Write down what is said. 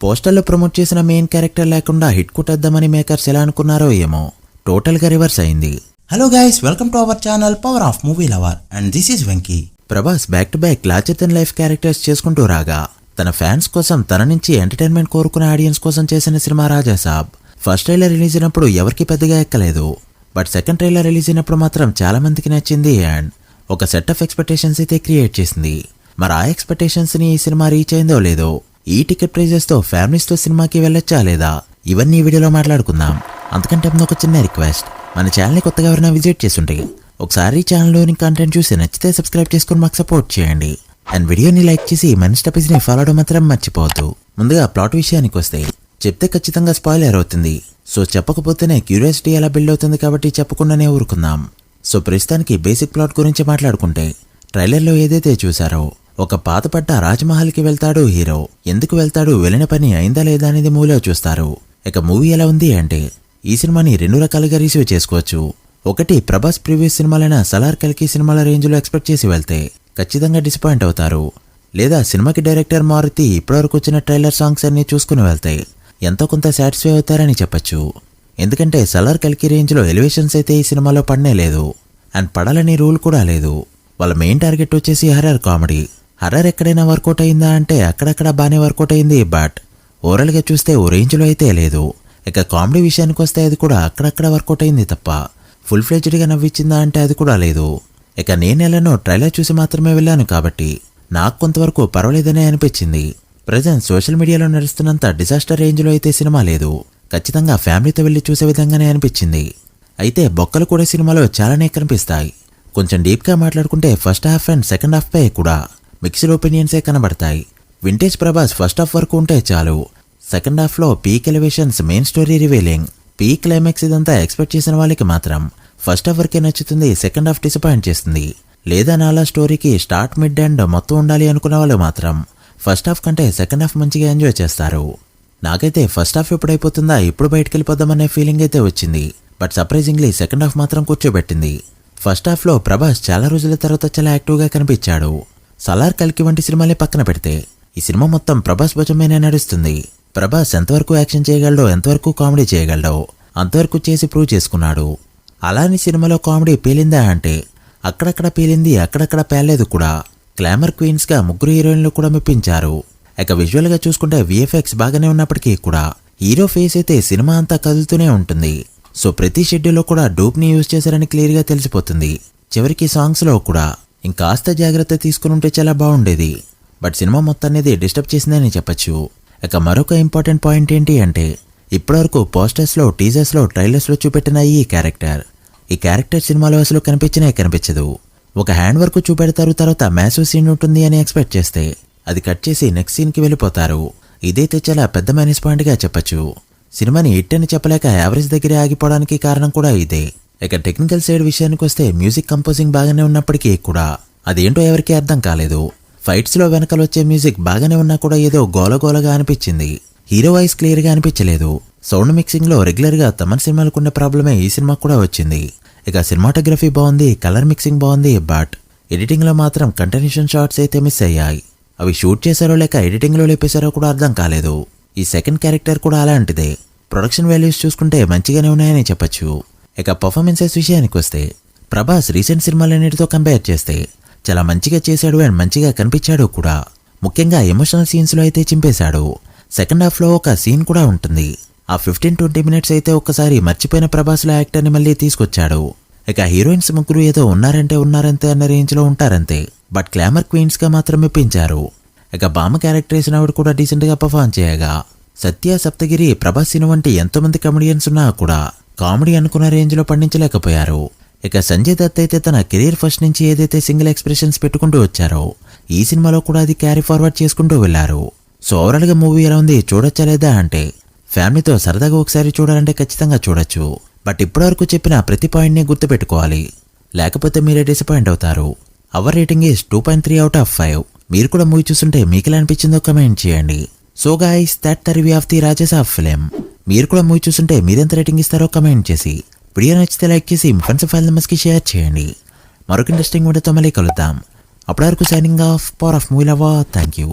పోస్టర్లో ప్రమోట్ చేసిన main character లేకుండా హిట్ కొట్టేద్దామని మేకర్స్ ఎలా అనుకున్నారో ఏమో టోటల్ గా రివర్స్ అయింది. Hello guys, welcome to our channel power of movie lover and this is Venky. Prabhas back to back larger than life characters చేసుకుంటూ రాగా తన ఫ్యాన్స్ కోసం తన నుంచి ఎంటర్టైన్మెంట్ కోరుకునే ఆడియన్స్ కోసం చేసిన cinema Raja Saab. First trailer release అయినప్పుడు ఎవరికి పెద్దగా ఎక్కలేదు, బట్ సెకండ్ ట్రైలర్ రిలీజ్ అయినప్పుడు మాత్రం చాలా మందికి నచ్చింది అండ్ ఒక సెట్ ఆఫ్ ఎక్స్పెక్టేషన్స్ అయితే క్రియేట్ చేసింది. మరి ఆ ఎక్స్పెక్టేషన్స్ ని ఈ సినిమా రీచ్ అయిందో లేదో, ఈ టికెట్ ప్రైజెస్ తో ఫ్యామిలీస్ తో సినిమాకి వెళ్ళొచ్చా లేదా, ఇవన్నీ వీడియోలో మాట్లాడుకుందాం. అంతకంటే ఒక చిన్న రిక్వెస్ట్, మన ఛానల్ ని కొత్తగా ఎవరైనా విజిట్ చేస్తుంటే ఒకసారి ఛానల్లోని కంటెంట్ చూసి నచ్చితే సబ్స్క్రైబ్ చేసుకుని మాకు సపోర్ట్ చేయండి అండ్ వీడియోని లైక్ చేసి మన స్టెప్స్ ని ఫాలో అవడం మాత్రం మర్చిపోవద్దు. ముందుగా ప్లాట్ విషయానికి వస్తే చెప్తే ఖచ్చితంగా స్పాయిలర్ అవుతుంది, సో చెప్పకపోతేనే క్యూరియాసిటీ ఎలా బిల్డ్ అవుతుంది కాబట్టి చెప్పకుండానే ఊరుకుందాం. సో ప్రస్తుతానికి బేసిక్ ప్లాట్ గురించి మాట్లాడుకుంటే, ట్రైలర్లో ఏదైతే చూసారో ఒక పాతపడ్డ రాజ్మహల్కి వెళ్తాడు హీరో. ఎందుకు వెళ్తాడు, వెళ్ళిన పని అయిందా లేదా అనేది మూవీలో చూస్తారు. ఇక మూవీ ఎలా ఉంది అంటే, ఈ సినిమాని రెండు రకాలుగా రిసీవ్ చేసుకోవచ్చు. ఒకటి, ప్రభాస్ ప్రీవియస్ సినిమాలైన సలార్ కల్కి సినిమాల రేంజ్ లో ఎక్స్పెక్ట్ చేసి వెళ్తే ఖచ్చితంగా డిసప్పాయింట్ అవుతారు. లేదా సినిమాకి డైరెక్టర్ మారుతి ఇప్పటివరకు వచ్చిన ట్రైలర్ సాంగ్స్ అన్ని చూసుకుని వెళ్తే ఎంతో కొంత సాటిస్ఫై అవుతారని చెప్పొచ్చు. ఎందుకంటే సలార్ కల్కి రేంజ్ లో ఎలివేషన్స్ అయితే ఈ సినిమాలో పడనే లేదు అండ్ పడాలని రూల్ కూడా లేదు. వాళ్ళ మెయిన్ టార్గెట్ వచ్చేసి హర్రర్ కామెడీ. హర్రర్ ఎక్కడైనా వర్కౌట్ అయిందా అంటే అక్కడక్కడ బానే వర్కౌట్ అయింది, బట్ ఓవరాల్ గా చూస్తే ఓ రేంజ్ లో అయితే లేదు. ఇక కామెడీ విషయానికి వస్తే అది కూడా అక్కడక్కడ వర్కౌట్ అయింది తప్ప ఫుల్ ఫ్లెడ్జ్డ్ గా నవ్విచ్చిందా అంటే అది కూడా లేదు. ఇక నేనెలానో ట్రైలర్ చూసి మాత్రమే వెళ్ళాను కాబట్టి నాకు కొంతవరకు పర్వాలేదనే అనిపించింది. ప్రజెంట్ సోషల్ మీడియాలో నడుస్తున్నంత డిజాస్టర్ రేంజ్ లో అయితే సినిమా లేదు, ఖచ్చితంగా ఫ్యామిలీతో వెళ్లి చూసే విధంగానే అనిపించింది. అయితే బొక్కలు కూడా సినిమాలో చాలానే కనిపిస్తాయి. కొంచెం డీప్ గా మాట్లాడుకుంటే first half and second half పై కూడా మిక్స్డ్ ఒపీనియన్సే కనబడతాయి. వింటేజ్ ప్రభాస్ ఫస్ట్ హాఫ్ వరకు ఉంటే చాలు, సెకండ్ హాఫ్ లో peak elevations, main story revealing, peak climax ఇదంతా ఎక్స్పెక్ట్ చేసిన వాళ్ళకి మాత్రం ఫస్ట్ హాఫ్ వరకే నచ్చుతుంది, సెకండ్ హాఫ్ డిసప్పాయింట్ చేస్తుంది. లేదా నాలా స్టోరీకి స్టార్ట్ మిడ్ అండ్ మొత్తం ఉండాలి అనుకున్న వాళ్ళు మాత్రం ఫస్ట్ హాఫ్ కంటే సెకండ్ హాఫ్ మంచిగా ఎంజాయ్ చేస్తారు. నాకైతే ఫస్ట్ హాఫ్ ఎప్పుడైపోతుందా, ఎప్పుడు బయటకు వెళ్ళిపోదామనే ఫీలింగ్ అయితే వచ్చింది, బట్ సర్ప్రైజింగ్లీ సెకండ్ హాఫ్ మాత్రం కూర్చోబెట్టింది. ఫస్ట్ హాఫ్ లో ప్రభాస్ చాలా రోజుల తర్వాత చాలా యాక్టివ్ గా కనిపించాడు. సలార్ కల్కి వంటి సినిమాలే పక్కన పెడితే ఈ సినిమా మొత్తం ప్రభాస్ భుజమేనే నడుస్తుంది. ప్రభాస్ ఎంతవరకు యాక్షన్ చేయగలడో, ఎంతవరకు కామెడీ చేయగలడో అంతవరకు చేసి ప్రూవ్ చేసుకున్నాడు. అలానే సినిమాలో కామెడీ పేలిందా అంటే అక్కడక్కడ పేలింది, అక్కడక్కడ పేలేదు కూడా. గ్లామర్ క్వీన్స్ గా ముగ్గురు హీరోయిన్లు కూడా మెప్పించారు. ఇక విజువల్ గా చూసుకుంటే విఎఫ్ఎక్స్ బాగానే ఉన్నప్పటికీ కూడా హీరో ఫేస్ అయితే సినిమా అంతా కదులుతూనే ఉంటుంది. సో ప్రతి షెడ్యూల్లో కూడా డూప్ ని యూజ్ చేశారని క్లియర్ గా తెలిసిపోతుంది. చివరికి సాంగ్స్ లో కూడా ఇంకాస్త జాగ్రత్త తీసుకుని ఉంటే చాలా బాగుండేది, బట్ సినిమా మొత్తాన్ని డిస్టర్బ్ చేసిందని చెప్పొచ్చు. ఇక మరొక ఇంపార్టెంట్ పాయింట్ ఏంటి అంటే, ఇప్పటివరకు పోస్టర్స్ లో, టీజర్స్ లో, ట్రైలర్స్ లో చూపెట్టిన ఈ క్యారెక్టర్ సినిమాలో అసలు కనిపించదు. ఒక హ్యాండ్ వర్క్ చూపెడతారు, తర్వాత మ్యాసివ్ సీన్ ఉంటుంది అని ఎక్స్పెక్ట్ చేస్తే అది కట్ చేసి నెక్స్ట్ సీన్ కి వెళ్ళిపోతారు. ఇదైతే చాలా పెద్ద మైనస్ పాయింట్ గా చెప్పొచ్చు. సినిమాని హిట్ అని చెప్పలేక యావరేజ్ దగ్గరే ఆగిపోవడానికి కారణం కూడా ఇదే. ఇక టెక్నికల్ సైడ్ విషయానికి వస్తే మ్యూజిక్ కంపోజింగ్ బాగానే ఉన్నప్పటికీ కూడా అదేంటో ఎవరికీ అర్థం కాలేదు. ఫైట్స్ లో వెనకాల వచ్చే మ్యూజిక్ బాగానే ఉన్నా కూడా ఏదో గోలగోలగా అనిపించింది. హీరో వాయిస్ క్లియర్ గా అనిపించలేదు. సౌండ్ మిక్సింగ్ లో రెగ్యులర్ గా తమన్ సినిమాలకున్న ప్రాబ్లమే ఈ సినిమా కూడా వచ్చింది. ఇక సినిమాటోగ్రఫీ బాగుంది, కలర్ మిక్సింగ్ బాగుంది, బట్ ఎడిటింగ్ లో మాత్రం కంటిన్యూషన్ షాట్స్ అయితే మిస్ అయ్యాయి. అవి షూట్ చేశారో లేక ఎడిటింగ్ లో లేపేశారో కూడా అర్థం కాలేదు. ఈ సెకండ్ క్యారెక్టర్ కూడా అలాంటిదే. ప్రొడక్షన్ వాల్యూస్ చూసుకుంటే మంచిగానే ఉన్నాయని చెప్పొచ్చు. ఇక పర్ఫార్మెన్సెస్ విషయానికి వస్తే ప్రభాస్ రీసెంట్ సినిమాలన్నిటితో కంపేర్ చేస్తే చాలా మంచిగా చేశాడు అండ్ మంచిగా కనిపించాడు కూడా. ముఖ్యంగా ఎమోషనల్ సీన్స్ లో అయితే చింపేశాడు. సెకండ్ హాఫ్ లో ఒక సీన్ కూడా ఉంటుంది, ఆ 15-20 మినిట్స్ అయితే ఒక్కసారి మర్చిపోయిన ప్రభాస్ లో యాక్టర్ ని మళ్ళీ తీసుకొచ్చాడు. ఇక హీరోయిన్స్ ముగ్గురు ఏదో ఉన్నారంతే అన్న రేంజ్ లో ఉంటారంతే, బట్ గ్లామర్ క్వీన్స్ గా మాత్రం మెప్పించారు. ఇక బామ్మ క్యారెక్టరేషన్ ఆవిడ కూడా డీసెంట్ గా పర్ఫార్మ్ చేయగా, సత్య, సప్తగిరి, ప్రభాస్ సినిమా వంటి ఎంతో మంది కమెడియన్స్ ఉన్నా కూడా కామెడీ అనుకున్న రేంజ్ లో పండించలేకపోయారు. ఇక సంజయ్ దత్ అయితే తన కెరీర్ ఫస్ట్ నుంచి ఏదైతే సింగిల్ ఎక్స్ప్రెషన్స్ పెట్టుకుంటూ వచ్చారో ఈ సినిమాలో కూడా అది క్యారీ ఫార్వర్డ్ చేసుకుంటూ వెళ్లారు. సో ఓవరాల్ గా మూవీ ఎలా ఉంది, చూడొచ్చా లేదా అంటే ఫ్యామిలీతో సరదాగా ఒకసారి చూడాలంటే ఖచ్చితంగా చూడొచ్చు, బట్ ఇప్పటివరకు చెప్పిన ప్రతి పాయింట్ ని గుర్తుపెట్టుకోవాలి, లేకపోతే మీరే డిసప్పాయింట్ అవుతారు. Our rating is 2.3 out of 5. మీరు కూడా మూవీ చూస్తుంటే మీకు ఎలా అనిపించిందో కమెంట్ చేయండి. So guys, that the review of the Raja Saab film. మీరు కూడా మూవీ చూస్తుంటే మీరెంత రేటింగ్ ఇస్తారో కమెంట్ చేసి, వీడియో నచ్చితే లైక్ చేసి మీ ఫ్రెండ్స్ అండ్ ఫ్యామిలీ మెంబర్స్ కి షేర్ చేయండి. మరొక ఇంట్రెస్టింగ్ వీడియోతో మళ్ళీ కలుద్దాం. అప్పటి వరకు signing off, power of movie lover. Thank you.